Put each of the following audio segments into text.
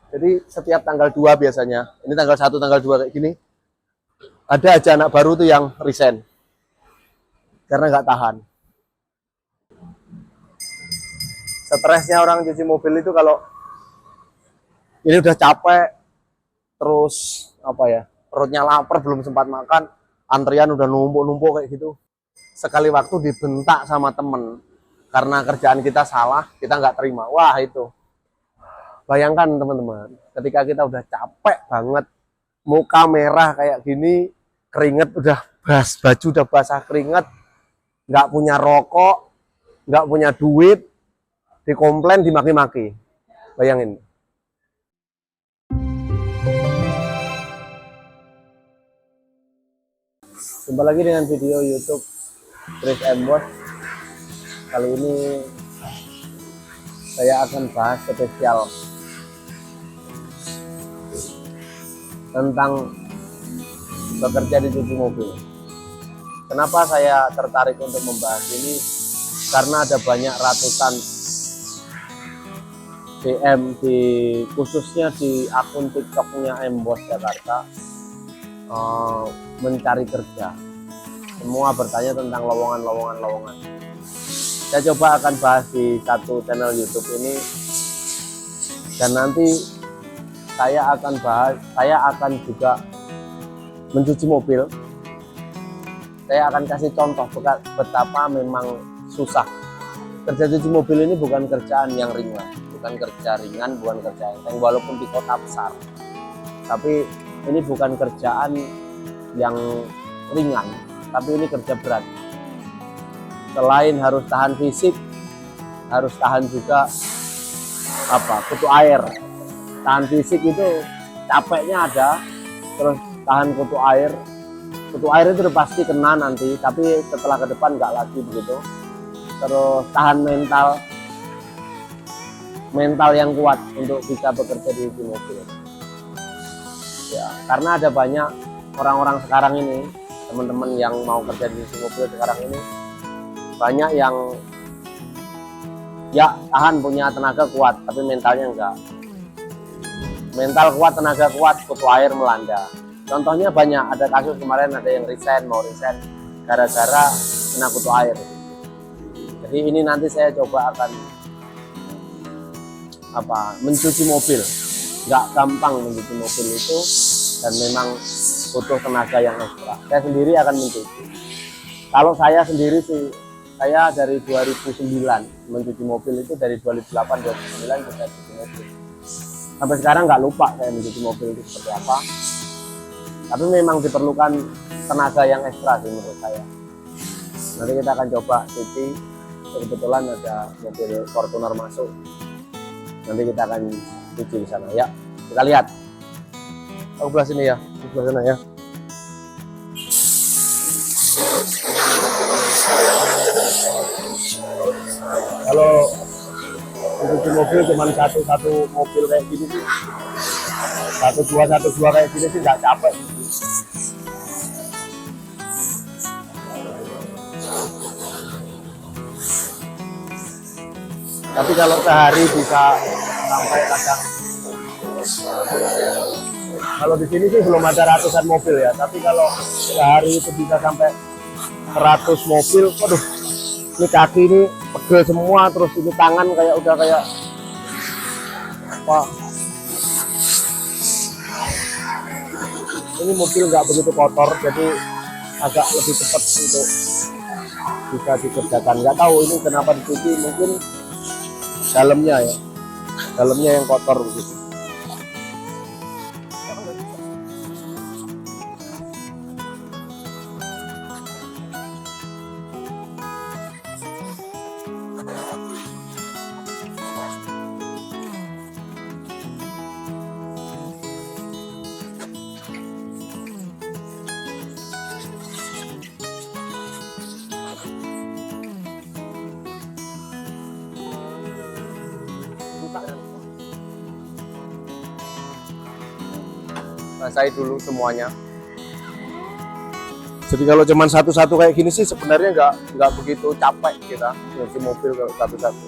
Jadi setiap tanggal 2 biasanya, ini tanggal 1, tanggal 2 kayak gini, ada aja anak baru tuh yang resign karena nggak tahan. Stresnya orang cuci mobil itu kalau ini udah capek, terus apa ya, perutnya lapar, belum sempat makan, antrian udah numpuk-numpuk kayak gitu. Sekali waktu dibentak sama temen karena kerjaan kita salah, kita nggak terima. Wah itu, bayangkan teman-teman, ketika kita udah capek banget, muka merah kayak gini, keringet udah baju udah basah keringet, nggak punya rokok, nggak punya duit, dikomplain, dimaki-maki. Bayangin. Jumpa lagi dengan video YouTube Chris Embos. Kali ini saya akan bahas spesial tentang bekerja di cuci mobil. Kenapa saya tertarik untuk membahas ini? Karena ada banyak ratusan DM khususnya di akun TikToknya Embos Jakarta mencari kerja. Semua bertanya tentang lowongan. Saya coba akan bahas di satu channel YouTube ini, dan nanti saya akan juga mencuci mobil. Saya akan kasih contoh betapa memang susah. Kerja cuci mobil ini bukan kerjaan yang ringan, bukan kerja enteng walaupun di kota besar. Tapi ini bukan kerjaan yang ringan, tapi ini kerja berat. Selain harus tahan fisik, harus tahan juga kutu air. Tahan fisik itu capeknya ada, terus tahan kutu air. Kutu air itu pasti kena nanti, tapi setelah ke depan nggak lagi begitu. Terus tahan mental yang kuat untuk bisa bekerja di mobil. Ya, karena ada banyak orang-orang sekarang ini, teman-teman yang mau kerja di mobil sekarang ini, banyak yang ya tahan, punya tenaga kuat, tapi mentalnya enggak. Mental kuat, tenaga kuat, kutu air melanda. Contohnya banyak, ada kasus kemarin ada yang mau resign gara-gara kena kutu air. Jadi ini nanti saya coba akan mencuci mobil. Nggak gampang mencuci mobil itu, dan memang butuh tenaga yang ekstra. Saya sendiri akan mencuci. Kalau saya sendiri sih, saya dari 2009 mencuci mobil, itu dari 2008-2009 saya mencuci mobil. Sampai sekarang nggak lupa saya mencuci mobil itu seperti apa. Tapi memang diperlukan tenaga yang ekstra sih menurut saya. Nanti kita akan coba cuci. Kebetulan ada mobil Fortuner masuk. Nanti kita akan cuci di sana ya. Kita lihat. Aku belah sini ya, sebelah sana ya. Kalau mencuci mobil cuma satu mobil kayak gini sih, satu dua kayak gini sih nggak capek. Tapi kalau sehari bisa sampai kadang, kalau di sini sih belum ada ratusan mobil ya, tapi kalau sehari itu bisa sampai 100 mobil. Waduh, ini kaki ini pegel semua, terus ini tangan udah kayak apa. Ini mobil nggak begitu kotor, jadi agak lebih cepat untuk bisa dikerjakan. Nggak tahu ini kenapa dicuci, mungkin dalamnya yang kotor begitu. Basahi dulu semuanya. Jadi kalau cuman satu-satu kayak gini sih sebenarnya nggak begitu capek kita nyuci mobil kalau satu-satu.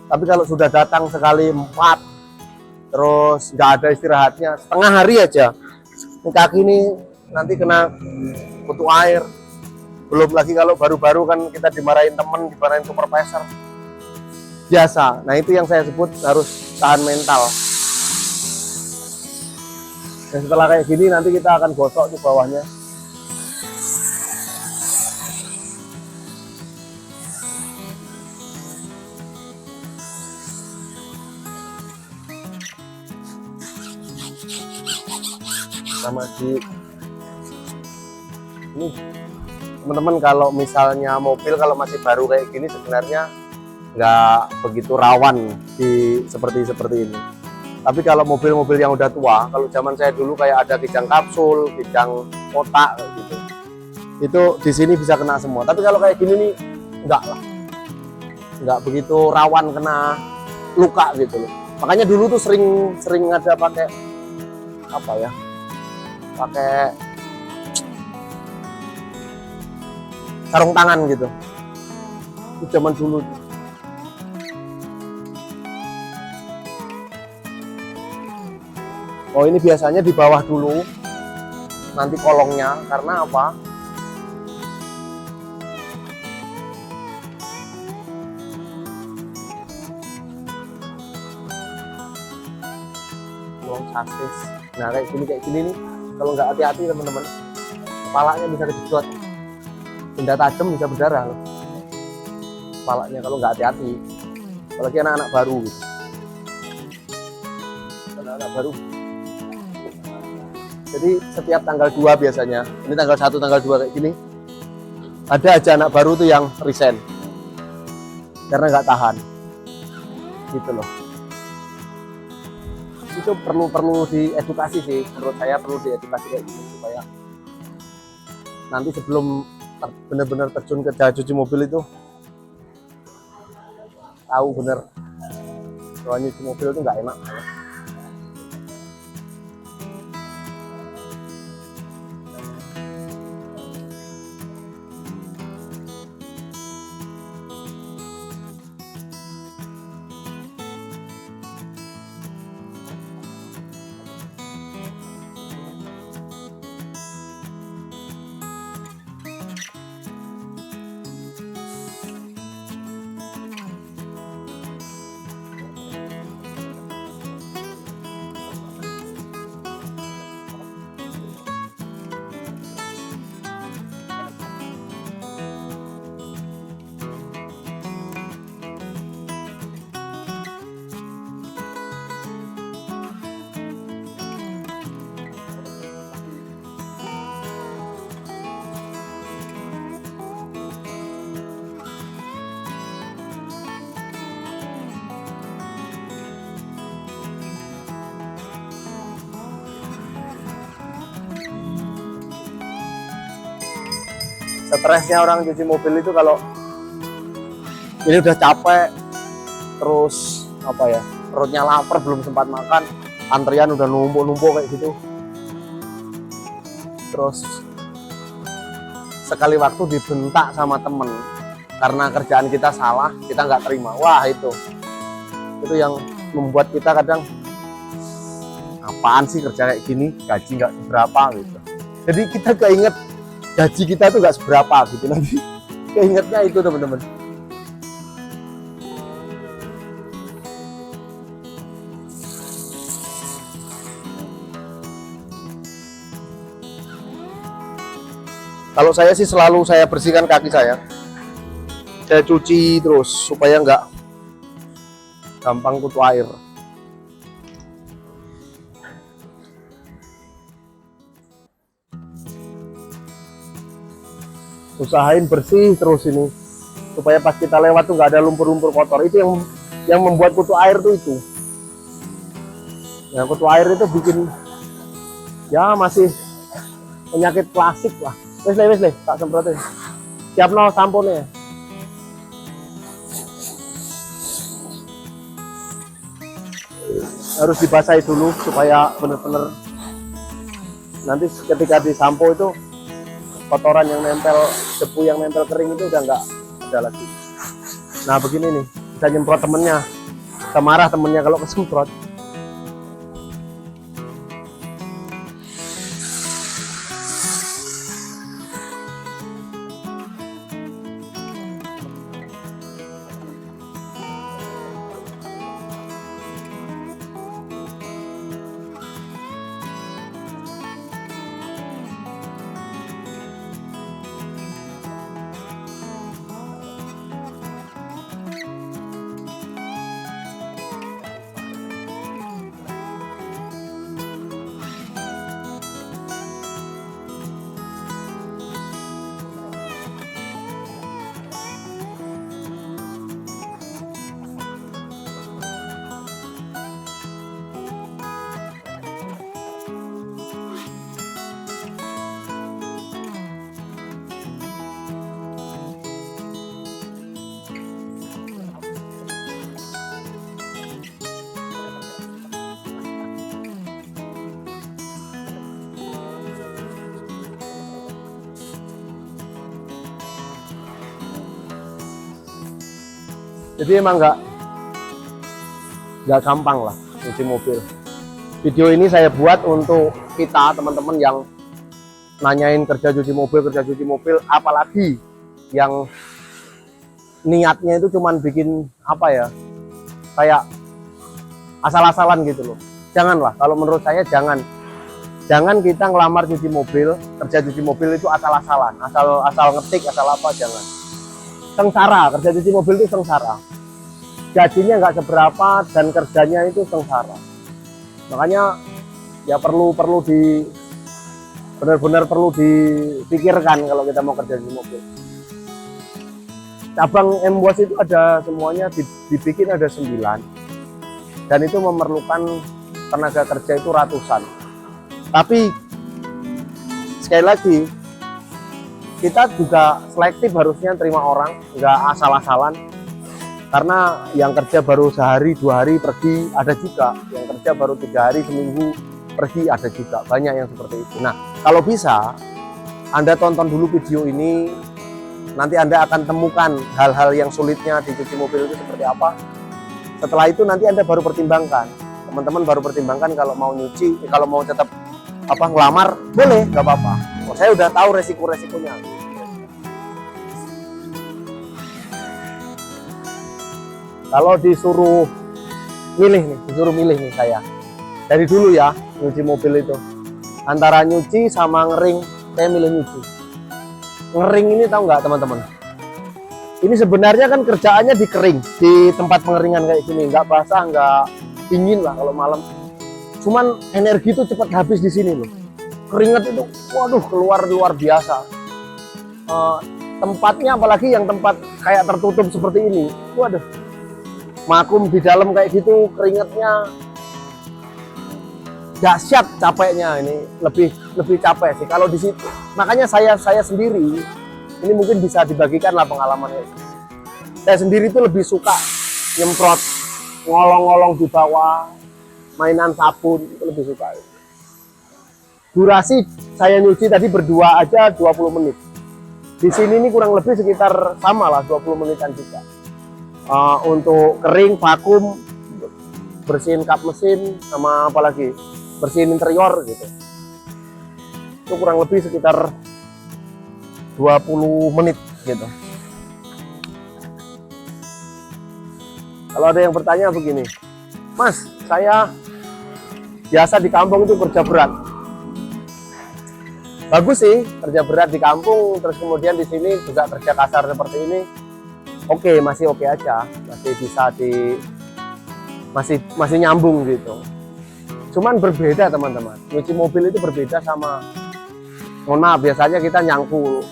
Tapi kalau sudah datang sekali 4, terus nggak ada istirahatnya setengah hari aja. Ini kaki ini nanti kena kutu air. Belum lagi kalau baru-baru kan kita dimarahin temen, dimarahin supervisor biasa. Nah itu yang saya sebut harus tahan mental. Dan setelah kayak gini nanti kita akan gosok di bawahnya. Sama di ini teman-teman, kalau misalnya mobil kalau masih baru kayak gini sebenarnya nggak begitu rawan di seperti ini. Tapi kalau mobil-mobil yang udah tua, kalau zaman saya dulu kayak ada kijang kapsul, kijang kotak gitu, itu di sini bisa kena semua. Tapi kalau kayak gini nih enggak lah, nggak begitu rawan kena luka gitu loh. Makanya dulu tuh sering ada pakai apa ya, pakai sarung tangan gitu. Itu zaman dulu. Oh ini biasanya di bawah dulu nanti kolongnya, karena apa? Kolong sasis. Nah kayak gini nih, kalau nggak hati-hati teman-teman, kepalanya bisa kejedot, benda tajam bisa berdarah loh kepalanya kalau nggak hati-hati, apalagi anak-anak baru gitu. Anak-anak baru. Jadi setiap tanggal 2 biasanya, ini tanggal 1, tanggal 2 kayak gini, ada aja anak baru tuh yang resign karena nggak tahan gitu loh. Itu perlu diedukasi sih, menurut saya perlu diedukasi kayak gini supaya nanti sebelum benar-benar terjun ke jasa cuci mobil itu tahu bener bahwa nyuci mobil itu nggak enak. Stresnya orang cuci mobil itu kalau ini udah capek, terus apa ya, perutnya lapar belum sempat makan, antrian udah numpuk-numpuk kayak gitu, terus sekali waktu dibentak sama temen karena kerjaan kita salah, kita nggak terima. Wah itu yang membuat kita kadang, apaan sih kerja kayak gini, gaji nggak seberapa gitu. Jadi kita keinget gaji kita tuh nggak seberapa gitu, nanti keingetnya itu teman-teman. Kalau saya sih selalu saya bersihkan kaki saya cuci terus supaya nggak gampang kutu air. Usahain bersih terus ini supaya pas kita lewat tuh nggak ada lumpur-lumpur kotor. Itu yang membuat kutu air tuh itu. Ya kutu air itu bikin ya masih penyakit klasik lah. Wes le, tak semprotin. Siap no samponya. Harus dibasahi dulu supaya benar-benar nanti ketika disampo itu kotoran yang nempel, debu yang nempel kering itu udah nggak ada lagi. Nah begini nih, bisa nyemprot temennya, bisa marah temennya kalau kesemprot. Jadi emang nggak gampang lah cuci mobil. Video ini saya buat untuk kita teman-teman yang nanyain kerja cuci mobil, apalagi yang niatnya itu cuman bikin apa ya, kayak asal-asalan gitu loh. Janganlah, kalau menurut saya jangan kita ngelamar cuci mobil, kerja cuci mobil itu asal-asalan, asal ngetik, asal apa, jangan. Sengsara, kerja cuci mobil itu sengsara. Gajinya nggak seberapa dan kerjanya itu sengsara. Makanya ya benar-benar perlu dipikirkan kalau kita mau kerja di mobil. Cabang MWOS itu ada semuanya, dibikin ada 9, dan itu memerlukan tenaga kerja itu ratusan. Tapi sekali lagi kita juga selektif harusnya terima orang, nggak asal-asalan. Karena yang kerja baru sehari 2 hari pergi ada juga, yang kerja baru 3 hari seminggu pergi ada juga, banyak yang seperti itu. Nah, kalau bisa Anda tonton dulu video ini, nanti Anda akan temukan hal-hal yang sulitnya di cuci mobil itu seperti apa. Setelah itu nanti Anda baru pertimbangkan, teman-teman baru pertimbangkan kalau mau nyuci, kalau mau tetap ngelamar, boleh, nggak apa-apa. Saya udah tahu resiko-resikonya. Kalau disuruh milih nih saya. Dari dulu ya, nyuci mobil itu. Antara nyuci sama ngering, saya milih nyuci. Ngering ini tahu nggak teman-teman? Ini sebenarnya kan kerjaannya di kering, di tempat pengeringan kayak gini. Nggak basah, nggak dingin lah kalau malam. Cuman energi itu cepat habis di sini loh. Keringat itu, waduh, keluar luar biasa. Tempatnya apalagi yang tempat kayak tertutup seperti ini, waduh. Makum di dalam kayak gitu, keringatnya dahsyat, capeknya ini lebih capek sih kalau di situ. Makanya saya sendiri ini mungkin bisa dibagikan lah pengalamannya. Saya sendiri itu lebih suka nyemprot, ngolong-ngolong di bawah, mainan sabun, itu lebih suka. Durasi saya nyuci tadi berdua aja 20 menit. Di sini ini kurang lebih sekitar sama lah 20 menitan juga. Untuk kering, vakum, bersihin kap mesin, sama apalagi bersihin interior gitu, itu kurang lebih sekitar 20 menit gitu. Kalau ada yang bertanya begini, Mas, saya biasa di kampung itu kerja berat. Bagus sih kerja berat di kampung, terus kemudian di sini juga kerja kasar seperti ini. Oke, masih oke aja, masih bisa masih nyambung gitu. Cuman berbeda teman-teman, nyuci mobil itu berbeda sama, mohon maaf, biasanya kita nyangkul,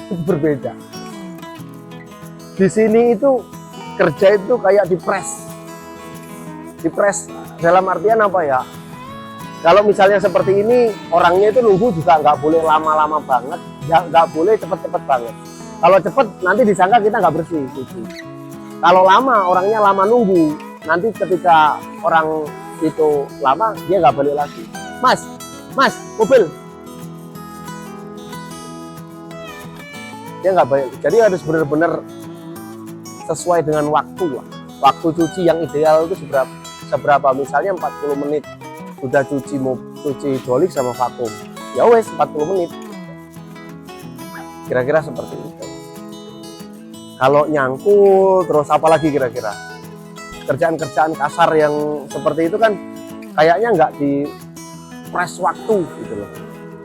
itu berbeda. Di sini itu kerja itu kayak dipres dalam artian apa ya? Kalau misalnya seperti ini, orangnya itu nunggu juga nggak boleh lama-lama banget, nggak boleh cepet-cepet banget. Kalau cepet nanti disangka kita nggak bersih cuci. Kalau lama, orangnya lama nunggu, nanti ketika orang itu lama dia nggak balik lagi. Mas, mobil. Dia nggak balik. Jadi harus benar-benar sesuai dengan waktu lah. Waktu cuci yang ideal itu seberapa? Misalnya 40 menit sudah cuci dolik sama vakum. Ya wes 40 menit. Kira-kira seperti itu. Kalau nyangkul terus apalagi kira-kira? Kerjaan-kerjaan kasar yang seperti itu kan kayaknya nggak di press waktu gitu loh.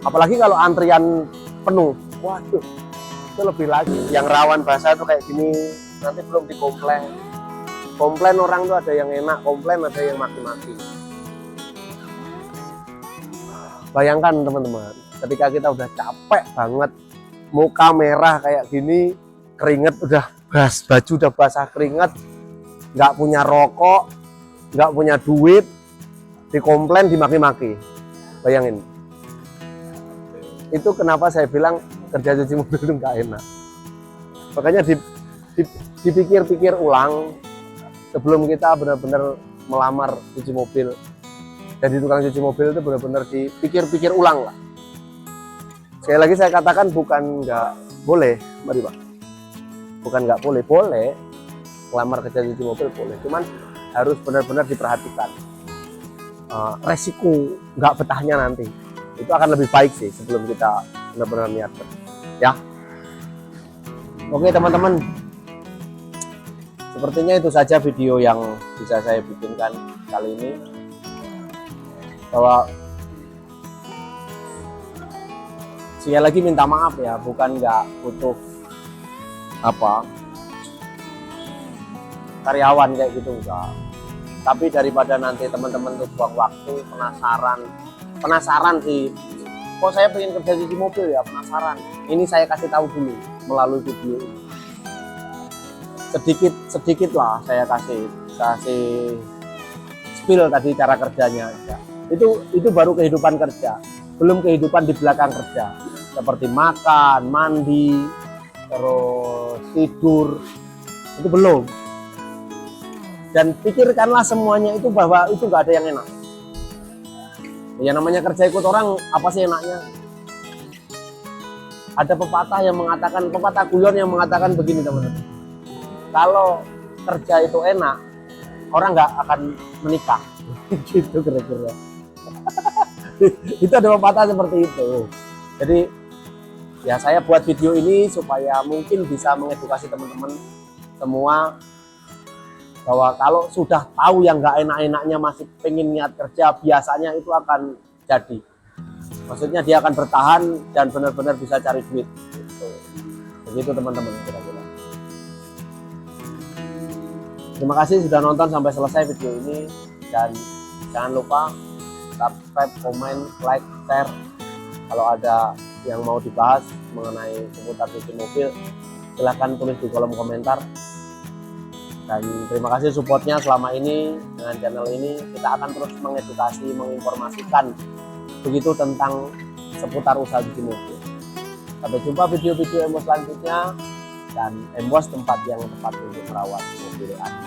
Apalagi kalau antrian penuh, waduh, itu lebih lagi. Yang rawan basah itu kayak gini, nanti belum komplain orang tuh, ada yang enak komplain, ada yang maki-maki. Bayangkan teman-teman, ketika kita udah capek banget, muka merah kayak gini, keringet udah baju udah basah keringet, nggak punya rokok, nggak punya duit, dikomplain, dimaki-maki. Bayangin. Itu kenapa saya bilang kerja cuci mobil itu nggak enak. Makanya dipikir-pikir ulang sebelum kita benar-benar melamar cuci mobil. Jadi tukang cuci mobil itu benar-benar dipikir-pikir ulang lah. Sekali lagi saya katakan bukan nggak boleh, mari Pak. Bukan nggak boleh, boleh. Lamar kerja cuci mobil boleh, cuman harus benar-benar diperhatikan resiko nggak betahnya nanti. Itu akan lebih baik sih sebelum kita benar-benar niat ya. Oke teman-teman, sepertinya itu saja video yang bisa saya bikinkan kali ini, bahwa sekali lagi minta maaf ya, bukan nggak butuh karyawan kayak gitu, enggak. Tapi daripada nanti teman-teman tuh buang waktu, penasaran sih, kok saya pengen kerja cuci mobil ya, penasaran. Ini saya kasih tahu dulu melalui video ini. Sedikit lah saya kasih spill tadi cara kerjanya ya. Itu baru kehidupan kerja, belum kehidupan di belakang kerja, seperti makan, mandi, terus tidur, itu belum. Dan pikirkanlah semuanya itu, bahwa itu nggak ada yang enak. Ya namanya kerja ikut orang, apa sih enaknya? Ada pepatah guyon yang mengatakan begini teman-teman, kalau kerja itu enak, orang nggak akan menikah. Gitu kira-kira. Itu ada pepatah seperti itu. Jadi ya saya buat video ini supaya mungkin bisa mengedukasi teman-teman semua, bahwa kalau sudah tahu yang nggak enak-enaknya masih pengen niat kerja, biasanya itu akan jadi. Maksudnya dia akan bertahan dan benar-benar bisa cari duit. Gitu. Begitu teman-teman kira-kira. Terima kasih sudah nonton sampai selesai video ini, dan jangan lupa subscribe, komen, like, share. Kalau ada yang mau dibahas mengenai seputar cuci mobil, silahkan tulis di kolom komentar. Dan terima kasih supportnya selama ini. Dengan channel ini kita akan terus mengedukasi, menginformasikan begitu tentang seputar usaha cuci mobil. Sampai jumpa video-video Embos selanjutnya, dan Embos tempat yang tepat untuk merawat mobil Anda.